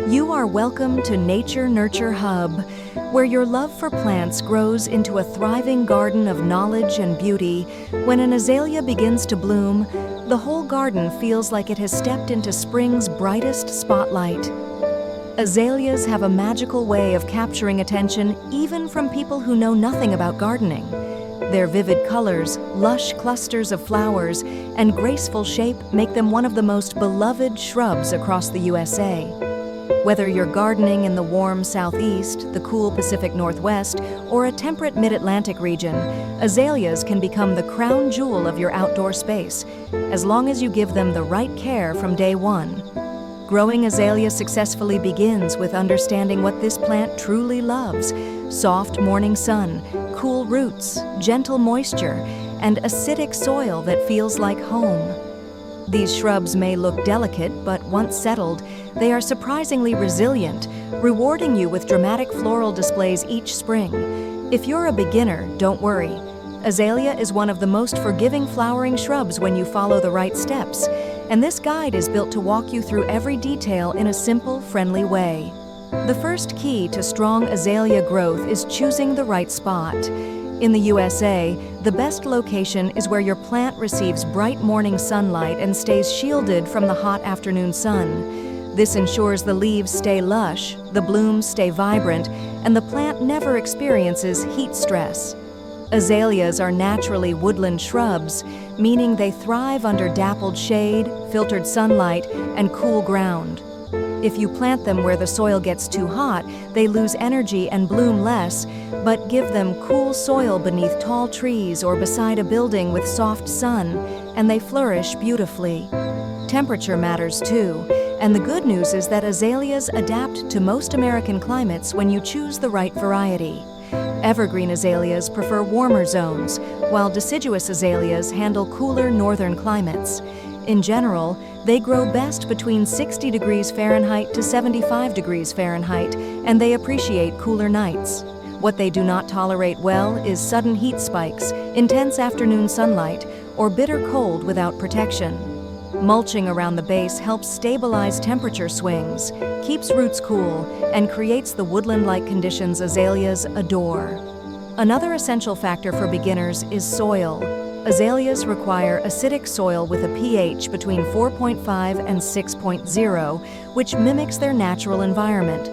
You are welcome to Nature Nurture Hub, where your love for plants grows into a thriving garden of knowledge and beauty. When an azalea begins to bloom, the whole garden feels like it has stepped into spring's brightest spotlight. Azaleas have a magical way of capturing attention even from people who know nothing about gardening. Their vivid colors, lush clusters of flowers, and graceful shape make them one of the most beloved shrubs across the USA. Whether you're gardening in the warm southeast, the cool Pacific Northwest, or a temperate mid-Atlantic region, azaleas can become the crown jewel of your outdoor space, as long as you give them the right care from day one. Growing azalea successfully begins with understanding what this plant truly loves: soft morning sun, cool roots, gentle moisture, and acidic soil that feels like home. These shrubs may look delicate, but once settled, they are surprisingly resilient, rewarding you with dramatic floral displays each spring. If you're a beginner, don't worry. Azalea is one of the most forgiving flowering shrubs when you follow the right steps, and this guide is built to walk you through every detail in a simple, friendly way. The first key to strong azalea growth is choosing the right spot. In the USA, the best location is where your plant receives bright morning sunlight and stays shielded from the hot afternoon sun. This ensures the leaves stay lush, the blooms stay vibrant, and the plant never experiences heat stress. Azaleas are naturally woodland shrubs, meaning they thrive under dappled shade, filtered sunlight, and cool ground. If you plant them where the soil gets too hot, they lose energy and bloom less, but give them cool soil beneath tall trees or beside a building with soft sun, and they flourish beautifully. Temperature matters too, and the good news is that azaleas adapt to most American climates when you choose the right variety. Evergreen azaleas prefer warmer zones, while deciduous azaleas handle cooler northern climates. In general, they grow best between 60 degrees Fahrenheit to 75 degrees Fahrenheit, and they appreciate cooler nights. What they do not tolerate well is sudden heat spikes, intense afternoon sunlight, or bitter cold without protection. Mulching around the base helps stabilize temperature swings, keeps roots cool, and creates the woodland-like conditions azaleas adore. Another essential factor for beginners is soil. Azaleas require acidic soil with a pH between 4.5 and 6.0, which mimics their natural environment.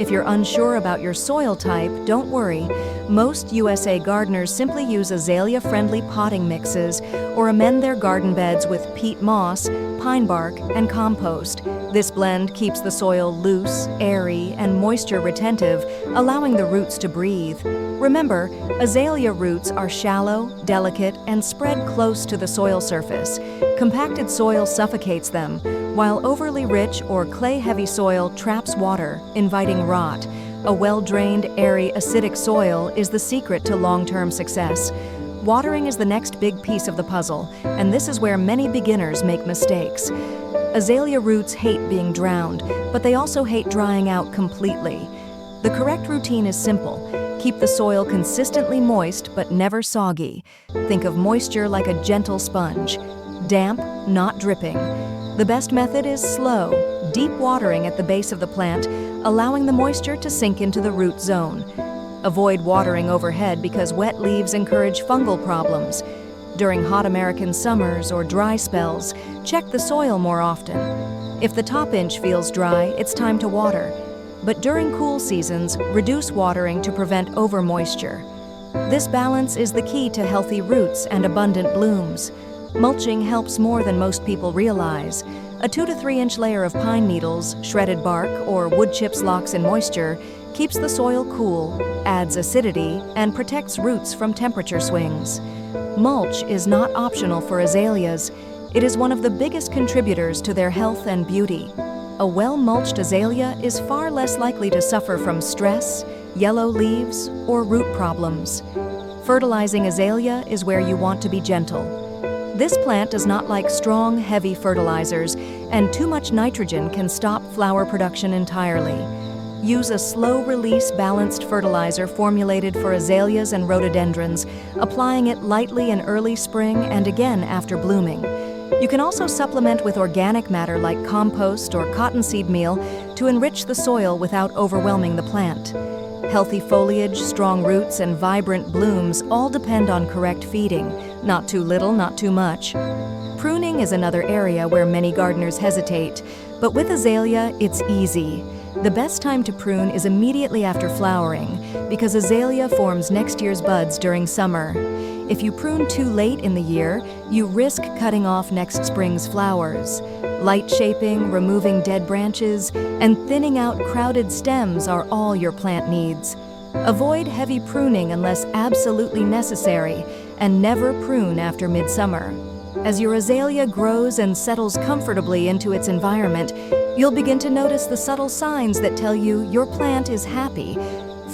If you're unsure about your soil type, don't worry. Most USA gardeners simply use azalea-friendly potting mixes or amend their garden beds with peat moss, pine bark, and compost. This blend keeps the soil loose, airy, and moisture retentive, allowing the roots to breathe. Remember, azalea roots are shallow, delicate, and spread close to the soil surface. Compacted soil suffocates them, while overly rich or clay-heavy soil traps water, inviting rot. A well-drained, airy, acidic soil is the secret to long-term success. Watering is the next big piece of the puzzle, and this is where many beginners make mistakes. Azalea roots hate being drowned, but they also hate drying out completely. The correct routine is simple. Keep the soil consistently moist but never soggy. Think of moisture like a gentle sponge. Damp, not dripping. The best method is slow, deep watering at the base of the plant, allowing the moisture to sink into the root zone. Avoid watering overhead because wet leaves encourage fungal problems. During hot American summers or dry spells, check the soil more often. If the top inch feels dry, it's time to water. But during cool seasons, reduce watering to prevent overmoisture. This balance is the key to healthy roots and abundant blooms. Mulching helps more than most people realize. A 2 to 3 inch layer of pine needles, shredded bark, or wood chips locks in moisture keeps the soil cool, adds acidity, and protects roots from temperature swings. Mulch is not optional for azaleas. It is one of the biggest contributors to their health and beauty. A well-mulched azalea is far less likely to suffer from stress, yellow leaves, or root problems. Fertilizing azalea is where you want to be gentle. This plant does not like strong, heavy fertilizers, and too much nitrogen can stop flower production entirely. Use a slow-release balanced fertilizer formulated for azaleas and rhododendrons, applying it lightly in early spring and again after blooming. You can also supplement with organic matter like compost or cottonseed meal to enrich the soil without overwhelming the plant. Healthy foliage, strong roots, and vibrant blooms all depend on correct feeding, not too little, not too much. Pruning is another area where many gardeners hesitate, but with azalea, it's easy. The best time to prune is immediately after flowering, because azalea forms next year's buds during summer. If you prune too late in the year, you risk cutting off next spring's flowers. Light shaping, removing dead branches, and thinning out crowded stems are all your plant needs. Avoid heavy pruning unless absolutely necessary, and never prune after midsummer. As your azalea grows and settles comfortably into its environment, you'll begin to notice the subtle signs that tell you your plant is happy.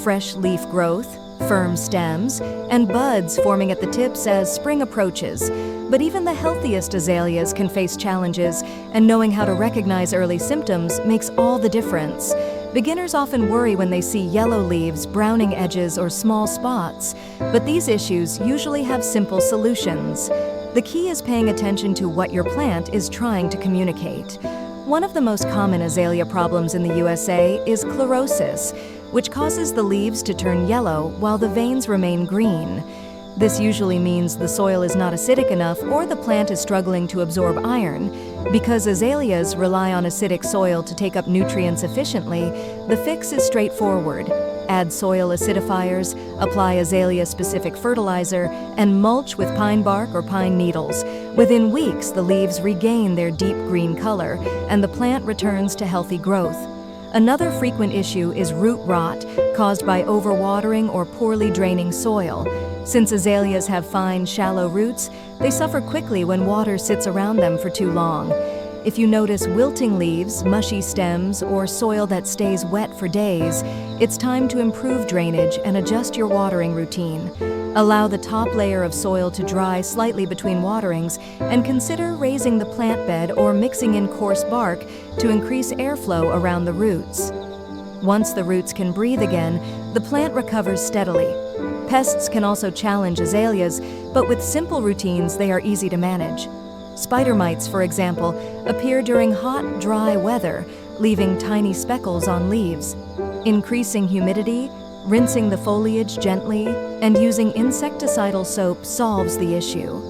Fresh leaf growth, firm stems, and buds forming at the tips as spring approaches. But even the healthiest azaleas can face challenges, and knowing how to recognize early symptoms makes all the difference. Beginners often worry when they see yellow leaves, browning edges, or small spots, but these issues usually have simple solutions. The key is paying attention to what your plant is trying to communicate. One of the most common azalea problems in the USA is chlorosis, which causes the leaves to turn yellow while the veins remain green. This usually means the soil is not acidic enough or the plant is struggling to absorb iron. Because azaleas rely on acidic soil to take up nutrients efficiently, the fix is straightforward. Add soil acidifiers, apply azalea-specific fertilizer, and mulch with pine bark or pine needles. Within weeks, the leaves regain their deep green color, and the plant returns to healthy growth. Another frequent issue is root rot, caused by overwatering or poorly draining soil. Since azaleas have fine, shallow roots, they suffer quickly when water sits around them for too long. If you notice wilting leaves, mushy stems, or soil that stays wet for days, it's time to improve drainage and adjust your watering routine. Allow the top layer of soil to dry slightly between waterings, and consider raising the plant bed or mixing in coarse bark to increase airflow around the roots. Once the roots can breathe again, the plant recovers steadily. Pests can also challenge azaleas, but with simple routines, they are easy to manage. Spider mites, for example, appear during hot, dry weather, leaving tiny speckles on leaves. Increasing humidity, rinsing the foliage gently, and using insecticidal soap solves the issue.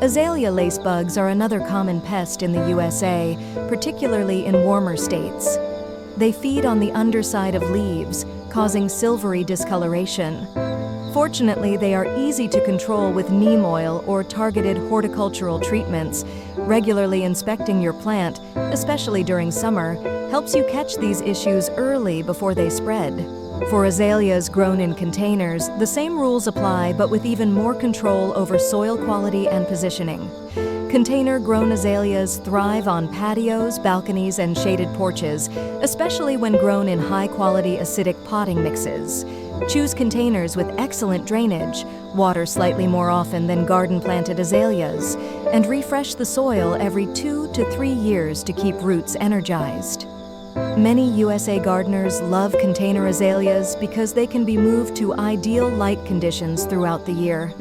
Azalea lace bugs are another common pest in the USA, particularly in warmer states. They feed on the underside of leaves, causing silvery discoloration. Fortunately, they are easy to control with neem oil or targeted horticultural treatments. Regularly inspecting your plant, especially during summer, helps you catch these issues early before they spread. For azaleas grown in containers, the same rules apply, but with even more control over soil quality and positioning. Container-grown azaleas thrive on patios, balconies, and shaded porches, especially when grown in high-quality acidic potting mixes. Choose containers with excellent drainage, water slightly more often than garden-planted azaleas, and refresh the soil every 2 to 3 years to keep roots energized. Many USA gardeners love container azaleas because they can be moved to ideal light conditions throughout the year.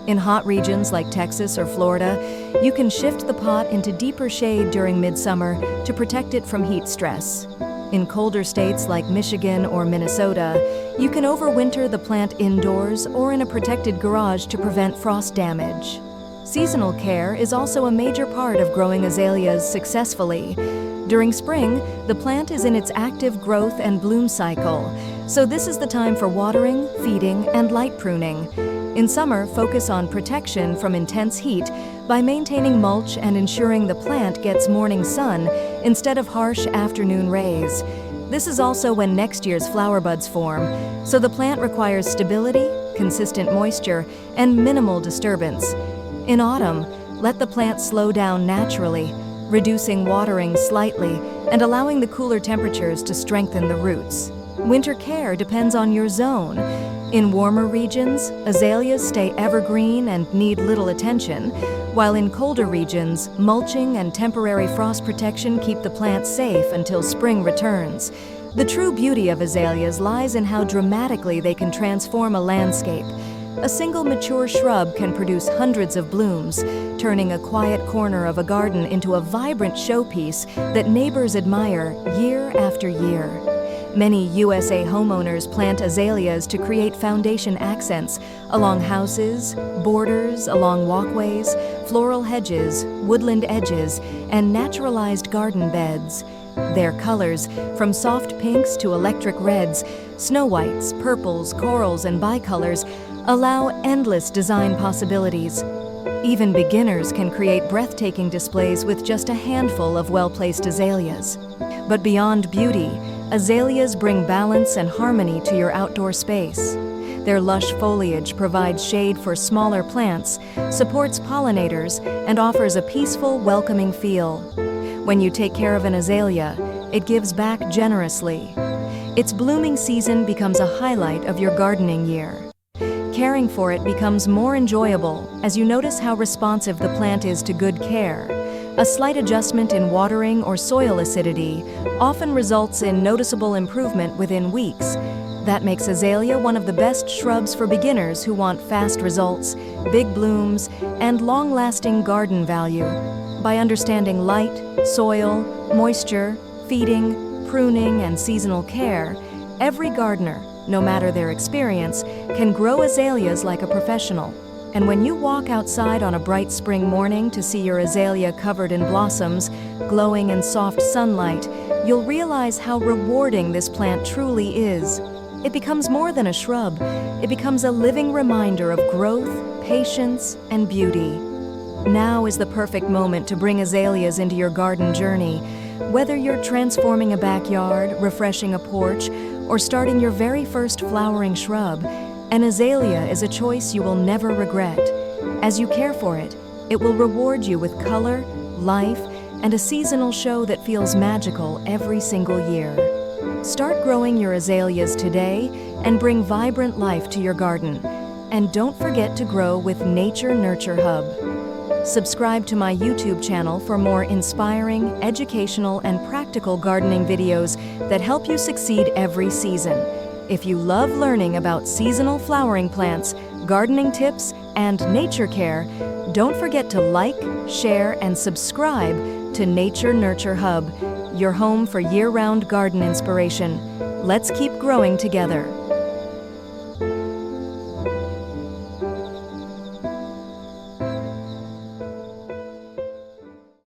In hot regions like Texas or Florida, you can shift the pot into deeper shade during midsummer to protect it from heat stress. In colder states like Michigan or Minnesota, you can overwinter the plant indoors or in a protected garage to prevent frost damage. Seasonal care is also a major part of growing azaleas successfully. During spring, the plant is in its active growth and bloom cycle, so this is the time for watering, feeding, and light pruning. In summer, focus on protection from intense heat by maintaining mulch and ensuring the plant gets morning sun instead of harsh afternoon rays. This is also when next year's flower buds form, so the plant requires stability, consistent moisture, and minimal disturbance. In autumn, let the plant slow down naturally, reducing watering slightly and allowing the cooler temperatures to strengthen the roots. Winter care depends on your zone. In warmer regions, azaleas stay evergreen and need little attention, while in colder regions, mulching and temporary frost protection keep the plant safe until spring returns. The true beauty of azaleas lies in how dramatically they can transform a landscape. A single mature shrub can produce hundreds of blooms, turning a quiet corner of a garden into a vibrant showpiece that neighbors admire year after year. Many USA homeowners plant azaleas to create foundation accents along houses, borders, along walkways, floral hedges, woodland edges, and naturalized garden beds. Their colors, from soft pinks to electric reds, snow whites, purples, corals, and bicolors, allow endless design possibilities. Even beginners can create breathtaking displays with just a handful of well-placed azaleas. But beyond beauty, azaleas bring balance and harmony to your outdoor space. Their lush foliage provides shade for smaller plants, supports pollinators, and offers a peaceful, welcoming feel. When you take care of an azalea, it gives back generously. Its blooming season becomes a highlight of your gardening year. Caring for it becomes more enjoyable as you notice how responsive the plant is to good care. A slight adjustment in watering or soil acidity often results in noticeable improvement within weeks. That makes azalea one of the best shrubs for beginners who want fast results, big blooms, and long-lasting garden value. By understanding light, soil, moisture, feeding, pruning, and seasonal care, every gardener, no matter their experience, can grow azaleas like a professional. And when you walk outside on a bright spring morning to see your azalea covered in blossoms, glowing in soft sunlight, you'll realize how rewarding this plant truly is. It becomes more than a shrub. It becomes a living reminder of growth, patience, and beauty. Now is the perfect moment to bring azaleas into your garden journey. Whether you're transforming a backyard, refreshing a porch, or starting your very first flowering shrub, an azalea is a choice you will never regret. As you care for it, it will reward you with color, life, and a seasonal show that feels magical every single year. Start growing your azaleas today and bring vibrant life to your garden. And don't forget to grow with Nature Nurture Hub. Subscribe to my YouTube channel for more inspiring, educational, and practical gardening videos that help you succeed every season. If you love learning about seasonal flowering plants, gardening tips, and nature care, don't forget to like, share, and subscribe to Nature Nurture Hub, your home for year-round garden inspiration. Let's keep growing together.